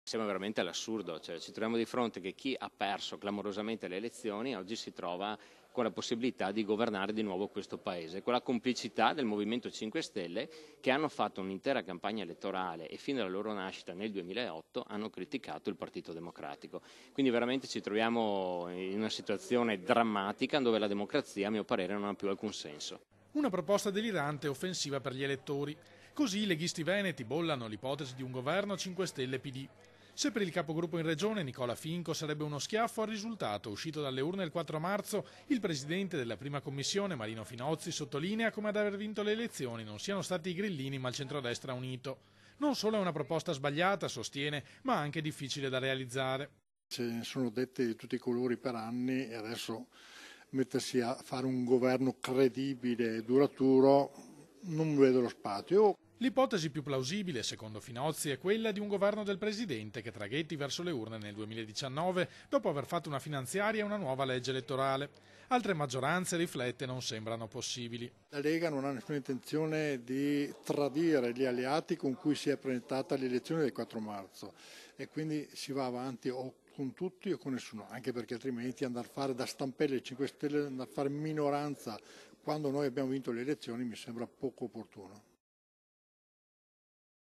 Siamo veramente all'assurdo, cioè ci troviamo di fronte che chi ha perso clamorosamente le elezioni oggi si trova con la possibilità di governare di nuovo questo Paese, con la complicità del Movimento 5 Stelle che hanno fatto un'intera campagna elettorale e fin dalla loro nascita nel 2008 hanno criticato il Partito Democratico. Quindi veramente ci troviamo in una situazione drammatica dove la democrazia, a mio parere, non ha più alcun senso. Una proposta delirante e offensiva per gli elettori. Così i leghisti veneti bollano l'ipotesi di un governo 5 Stelle PD. Se per il capogruppo in regione Nicola Finco sarebbe uno schiaffo al risultato uscito dalle urne il 4 marzo, il presidente della prima commissione Marino Finozzi sottolinea come ad aver vinto le elezioni non siano stati i grillini ma il centrodestra unito. Non solo è una proposta sbagliata, sostiene, ma anche difficile da realizzare. Ce ne sono dette di tutti i colori per anni e adesso mettersi a fare un governo credibile e duraturo non vedo lo spazio. L'ipotesi più plausibile, secondo Finozzi, è quella di un governo del presidente che traghetti verso le urne nel 2019 dopo aver fatto una finanziaria e una nuova legge elettorale. Altre maggioranze, riflette, non sembrano possibili. La Lega non ha nessuna intenzione di tradire gli alleati con cui si è presentata alle elezioni del 4 marzo e quindi si va avanti o con tutti o con nessuno, anche perché altrimenti andare a fare da stampelle 5 Stelle, andare a fare minoranza quando noi abbiamo vinto le elezioni mi sembra poco opportuno.